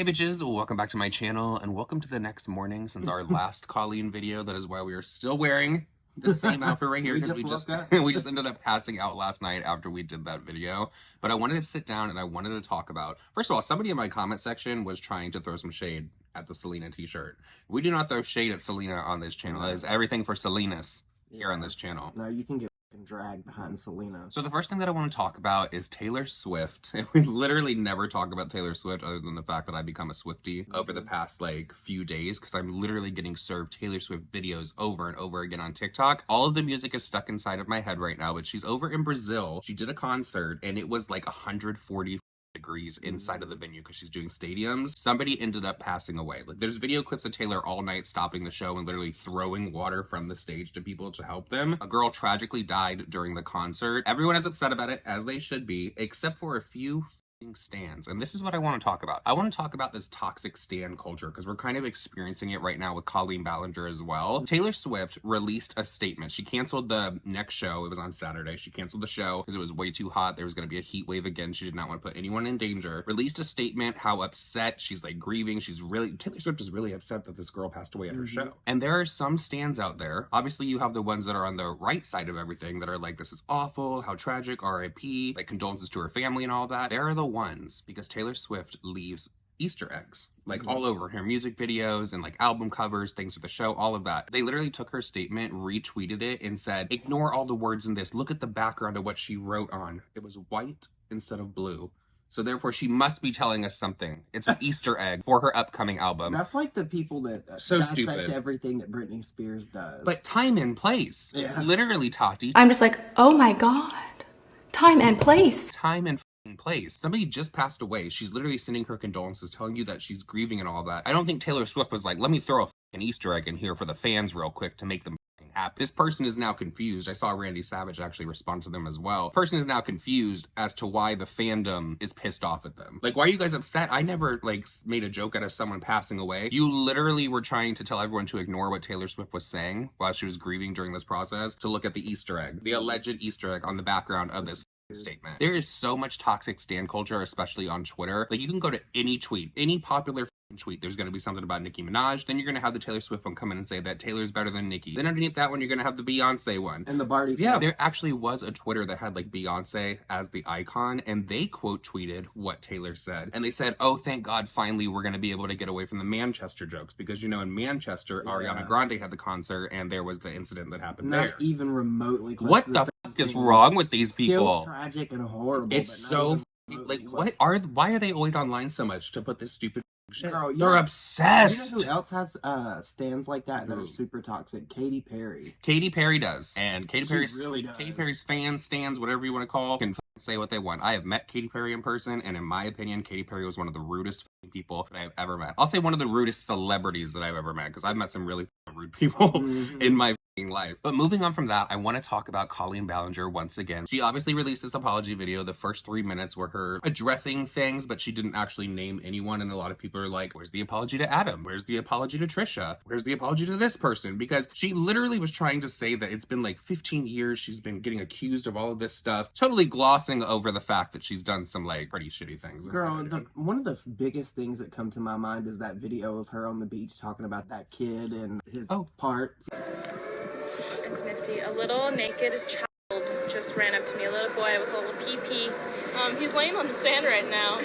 Hey bitches, welcome back to my channel and welcome to the next morning since our last Colleen video. That is why we are still wearing the same outfit right here because we just ended up passing out last night after we did that video. But I wanted to sit down and I wanted to talk about, first of all, somebody in my comment section was trying to throw some shade at the Selena t-shirt. We do not throw shade at Selena on this channel. That is everything for Selena's here on this channel. No, you can get dragged behind Selena. So the first thing that I want to talk about is Taylor Swift. And we literally never talk about Taylor Swift other than the fact that I become a Swiftie over the past few days because I'm literally getting served Taylor Swift videos over and over again on TikTok. All of the music is stuck inside of my head right now, but she's over in Brazil. She did a concert and it was like 140 degrees inside of the venue because she's doing stadiums. Somebody ended up passing away. Like, there's video clips of Taylor all night stopping the show and literally throwing water from the stage to people to help them. A girl tragically died during the concert. Everyone is upset about it, as they should be, except for a few stands. And this is what I want to talk about. I want to talk about this toxic stan culture because we're kind of experiencing it right now with Colleen Ballinger as well. Taylor Swift released a statement. She canceled the next show. It was on Saturday. She canceled the show because it was way too hot. There was going to be a heat wave again. She did not want to put anyone in danger. Released a statement how upset she's grieving. Taylor Swift is really upset that this girl passed away at her show. And there are some stans out there. Obviously you have the ones that are on the right side of everything that are like, this is awful, how tragic, RIP, like condolences to her family and all that. There are the ones because Taylor Swift leaves Easter eggs all over her music videos and album covers, things for the show, all of that. They literally took her statement, retweeted it, and said, ignore all the words in this. Look at the background of what she wrote on. It was white instead of blue. So therefore, she must be telling us something. It's an Easter egg for her upcoming album. That's like the people that dissect everything that Britney Spears does. But time and place. Yeah. Literally, Tati. I'm just like, oh my God. Time and place. Time and place. Somebody just passed away. She's literally sending her condolences, telling you that she's grieving and all that. I don't think Taylor Swift was like, let me throw an Easter egg in here for the fans real quick to make them happy. This person is now confused. I saw Randy Savage actually respond to them as well. Person is now confused as to why the fandom is pissed off at them. Why are you guys upset? I never made a joke out of someone passing away. You literally were trying to tell everyone to ignore what Taylor Swift was saying while she was grieving during this process to look at the Easter egg, the alleged Easter egg on the background of this statement. There is so much toxic stan culture, especially on Twitter. You can go to any tweet, any popular tweet, there's going to be something about Nicki Minaj. Then you're going to have the Taylor Swift one come in and say that Taylor's better than Nicki. Then underneath that one, you're going to have the Beyonce one. And the Barty. Yeah, there actually was a Twitter that had Beyonce as the icon, and they quote tweeted what Taylor said. And they said, oh, thank God, finally, we're going to be able to get away from the Manchester jokes. Because, in Manchester, Ariana Grande had the concert, and there was the incident that happened there. Not even remotely close. What the fuck is wrong with these people? Still tragic and horrible. It's so, why are they always online so much to put this stupid shit? Girl, they're obsessed. You know who else has stands like that that are super toxic? Katy Perry. Katy Perry does. And Katy Perry's really does. Katy Perry's fans, stands, whatever you want to call, can say what they want. I have met Katy Perry in person, and in my opinion, Katy Perry was one of the rudest people that I've ever met. I'll say one of the rudest celebrities that I've ever met, because I've met some really rude people in my life. But moving on from that, I want to talk about Colleen Ballinger once again. She obviously released this apology video. The first 3 minutes were her addressing things, but she didn't actually name anyone. And a lot of people are like, where's the apology to Adam? Where's the apology to Trisha? Where's the apology to this person? Because she literally was trying to say that it's been 15 years she's been getting accused of all of this stuff, totally glossing over the fact that she's done some pretty shitty things. Girl, one of the biggest things that come to my mind is that video of her on the beach talking about that kid and his parts. It's nifty. A little naked child just ran up to me, a little boy with a little pee-pee. He's laying on the sand right now.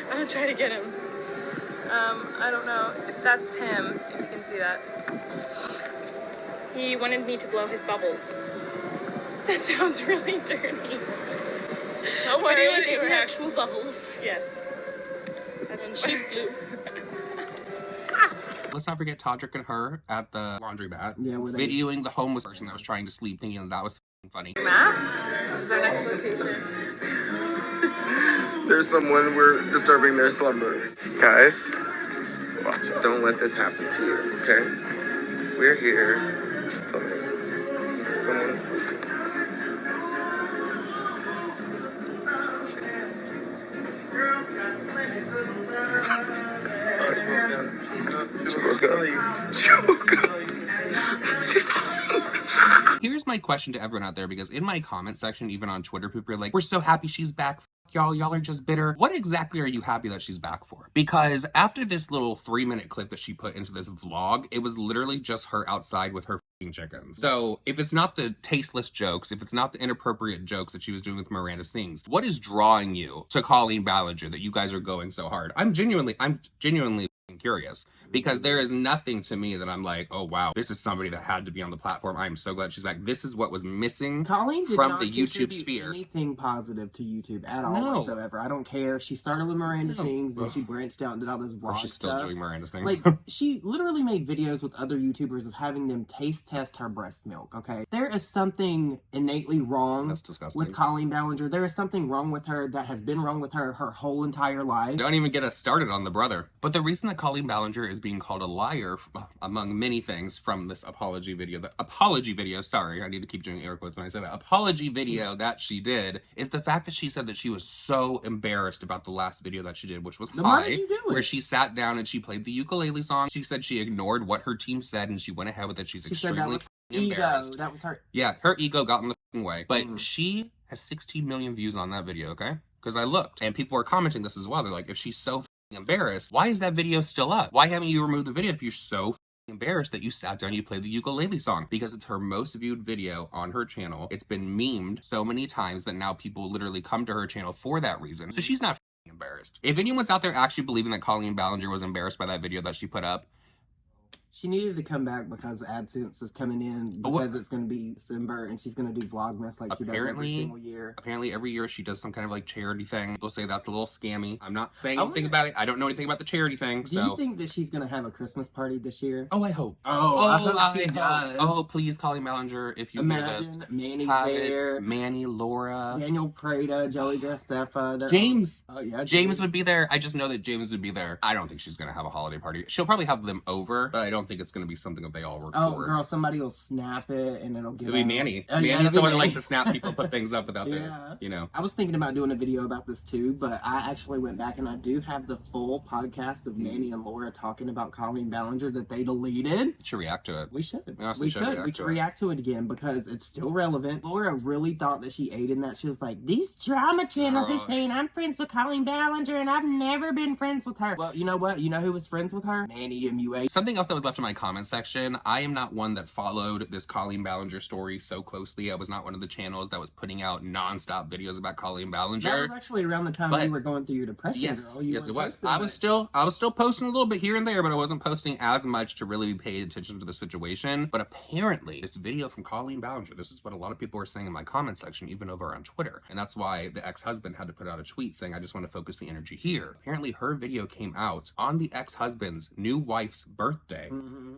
I'm gonna try to get him. I don't know if that's him, if you can see that. He wanted me to blow his bubbles. That sounds really dirty. Don't worry, they were actual bubbles. Yes. And she blew. Let's not forget Todrick and her at the laundromat, videoing the homeless person that was trying to sleep, thinking that was funny. Matt, this is our next location. There's someone, we're disturbing their slumber. Guys, watch it. Don't let this happen to you, okay? We're here. Okay. Someone's... She woke up. She woke up. She's home. Here's my question to everyone out there, because in my comment section, even on Twitter, people are like, we're so happy she's back. y'all. Y'all are just bitter. What exactly are you happy that she's back for? Because after this little 3-minute clip that she put into this vlog, it was literally just her outside with her chickens. So if it's not the tasteless jokes, if it's not the inappropriate jokes that she was doing with Miranda Sings, what is drawing you to Colleen Ballinger that you guys are going so hard? I'm genuinely curious, because there is nothing to me that I'm like, oh wow, this is somebody that had to be on the platform. I'm so glad she's back. This is what was missing Colleen did from not the YouTube contribute sphere. anything positive to YouTube at all No. whatsoever. I don't care. She started with Miranda No. Sings, and she branched out and did all this vlog Or she's still stuff. doing Miranda Sings. Like, she literally made videos with other YouTubers of having them taste test her breast milk, okay? There is something innately wrong That's disgusting. with Colleen Ballinger. There is something wrong with her that has been wrong with her whole entire life. Don't even get us started on the brother. But the reason that Colleen Ballinger is being called a liar, among many things, from this apology video, sorry, I need to keep doing air quotes when I say that, apology video that she did, is the fact that she said that she was so embarrassed about the last video that she did, which was Then why did you do it? where she sat down and she played the ukulele song. She said she ignored what her team said and she went ahead with it. She's She said that extremely was ego. embarrassed. That was her. Yeah, her ego got in the way. But she has 16 million views on that video, okay? Because I looked, and people are commenting this as well. They're like, if she's so embarrassed, why is that video still up? Why haven't you removed the video if you're so embarrassed that you sat down and you played the ukulele song? Because it's her most viewed video on her channel. It's been memed so many times that now people literally come to her channel for that reason. So she's not embarrassed. If anyone's out there actually believing that Colleen Ballinger was embarrassed by that video that she put up, She needed to come back because AdSense is coming in because it's going to be December and she's going to do Vlogmas like she does every single year. Apparently every year she does some kind of like charity thing. People say that's a little scammy. I'm not saying anything about it. I don't know anything about the charity thing. Do you think that she's going to have a Christmas party this year? Oh, I hope. I hope she does. Oh, please, Colleen Ballinger, if you hear this. Imagine Manny's have there. it. Manny, Laura. Daniel Prada, Joey Graceffa. James. Oh, yeah. James would be there. I just know that James would be there. I don't think she's going to have a holiday party. She'll probably have them over, but I don't think it's going to be something that they all record. Oh, girl, somebody will snap it and it'll get It'll be Manny. Oh, yeah, Manny's the one that Manny. likes to snap people, put things up without Yeah. their, I was thinking about doing a video about this too, but I actually went back and I do have the full podcast of Manny and Laura talking about Colleen Ballinger that they deleted. should react to it. We should. We honestly should react We to could it. react to it again because it's still relevant. Laura really thought that she ate in that. She was like, these drama channels are saying I'm friends with Colleen Ballinger and I've never been friends with her. Well, you know what? You know who was friends with her? Manny Mua. Something else that was left in my comment section, I am not one that followed this Colleen Ballinger story so closely. I was not one of the channels that was putting out non-stop videos about Colleen Ballinger. That was actually around the time you were going through your depression, girl. Yes, it was. I was still posting a little bit here and there, but I wasn't posting as much to really be paid attention to the situation. But apparently, this video from Colleen Ballinger, this is what a lot of people are saying in my comment section, even over on Twitter. And that's why the ex-husband had to put out a tweet saying, I just want to focus the energy here. Apparently, her video came out on the ex-husband's new wife's birthday.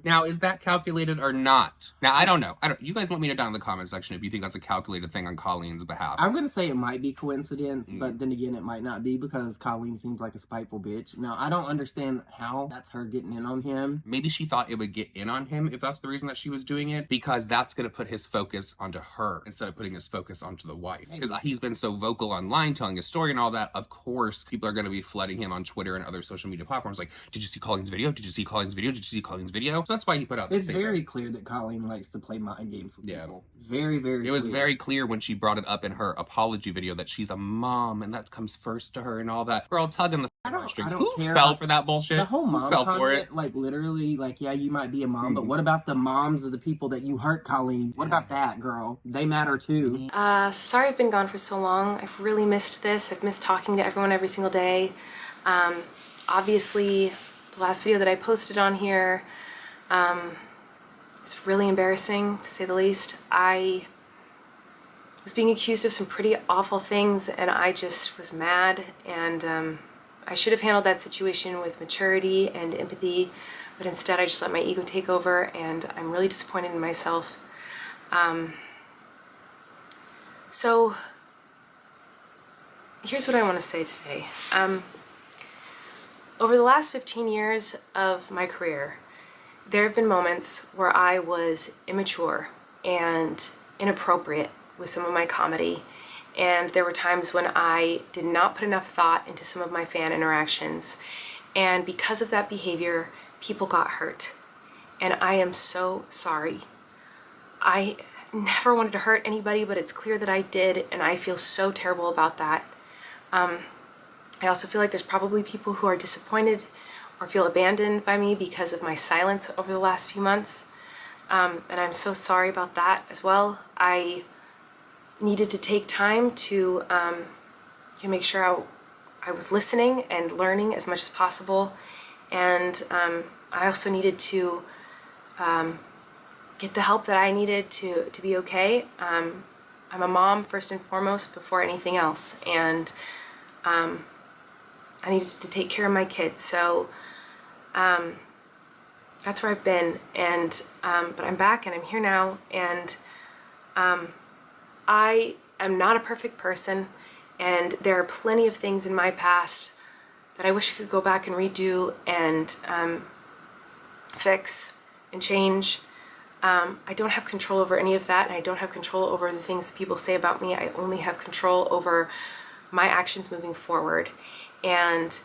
Now, is that calculated or not? Now, I don't know. You guys let me know down in the comment section if you think that's a calculated thing on Colleen's behalf. I'm going to say it might be coincidence, but then again, it might not be because Colleen seems like a spiteful bitch. Now, I don't understand how that's her getting in on him. Maybe she thought it would get in on him if that's the reason that she was doing it, because that's going to put his focus onto her instead of putting his focus onto the wife. Because he's been so vocal online telling his story and all that, of course, people are going to be flooding him on Twitter and other social media platforms like, did you see Colleen's video? Did you see Colleen's video? Did you see Colleen's video? So that's why he put out this It's very clear that Colleen likes to play mind games with people. Very, very It was very clear when she brought it up in her apology video that she's a mom and that comes first to her and all that. We're all tugging the strings. Who fell for that bullshit? The whole mom Who fell comment, for it? like literally, like, yeah, you might be a mom, but what about the moms of the people that you hurt, Colleen? What about that, girl? They matter too. Sorry I've been gone for so long. I've really missed this. I've missed talking to everyone every single day. Obviously, the last video that I posted on here, it's really embarrassing, to say the least. I was being accused of some pretty awful things, and I just was mad, and I should have handled that situation with maturity and empathy, but instead I just let my ego take over, and I'm really disappointed in myself. So here's what I want to say today. Over the last 15 years of my career, there have been moments where I was immature and inappropriate with some of my comedy, and there were times when I did not put enough thought into some of my fan interactions, and because of that behavior, people got hurt, and I am so sorry. I never wanted to hurt anybody, but it's clear that I did, and I feel so terrible about that. I also feel like there's probably people who are disappointed or feel abandoned by me because of my silence over the last few months. And I'm so sorry about that as well. I needed to take time to make sure I was listening and learning as much as possible. And I also needed to get the help that I needed to be okay. I'm a mom first and foremost before anything else. And I needed to take care of my kids. So that's where I've been. And but I'm back and I'm here now. And I am not a perfect person. And there are plenty of things in my past that I wish I could go back and redo and fix and change. I don't have control over any of that, and I don't have control over the things people say about me. I only have control over my actions moving forward. And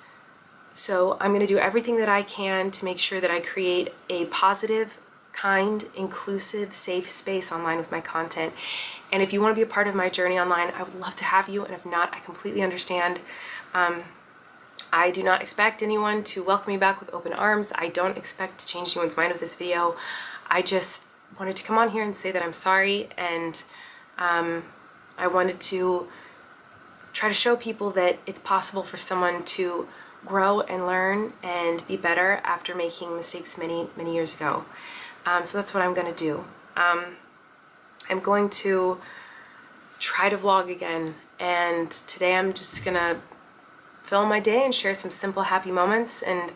so I'm going to do everything that I can to make sure that I create a positive, kind, inclusive, safe space online with my content. And if you want to be a part of my journey online, I would love to have you. And if not, I completely understand. I do not expect anyone to welcome me back with open arms. I don't expect to change anyone's mind with this video. I just wanted to come on here and say that I'm sorry. And I wanted to try to show people that it's possible for someone to grow and learn and be better after making mistakes many, many years ago. So that's what I'm going to do. I'm going to try to vlog again, and today I'm just gonna film my day and share some simple happy moments and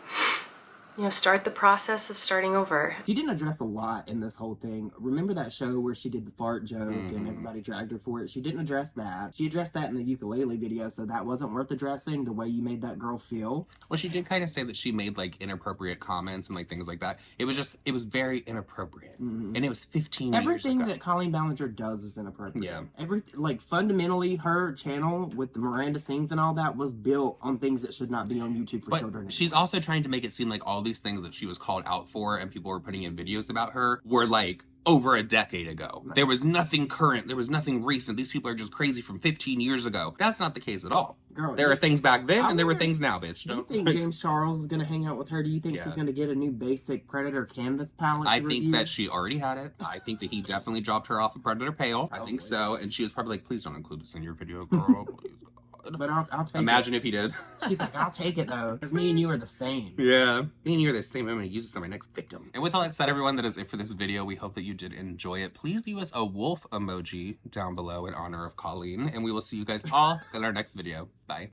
start the process of starting over. She didn't address a lot in this whole thing. Remember that show where she did the fart joke and everybody dragged her for it? She didn't address that. She addressed that in the ukulele video, so that wasn't worth addressing, the way you made that girl feel. Well, she did kind of say that she made like inappropriate comments and like things like that. It was very inappropriate. And it was 15 years Everything ago. that Colleen Ballinger does is inappropriate. Yeah. Fundamentally, her channel with the Miranda Sings and all that was built on things that should not be on YouTube for children. But she's also trying to make it seem like all these things that she was called out for and people were putting in videos about her were like over a decade ago. Right. There was nothing current. There was nothing recent. These people are just crazy from 15 years ago. That's not the case at all. Girl, there are things back then and there were things now, bitch. Do you think James Charles is going to hang out with her? Do you think she's going to get a new basic Predator canvas palette? I think that she already had it. I think that he definitely dropped her off a Predator pail. I think so. And she was probably like, please don't include this in your video, girl. Please. But I'll take it. Imagine if he did. She's like, I'll take it though, because me and you are the same. Yeah. Me and you are the same. I'm going to use this on my next victim. And with all that said, everyone, that is it for this video. We hope that you did enjoy it. Please leave us a wolf emoji down below in honor of Colleen. And we will see you guys all in our next video. Bye.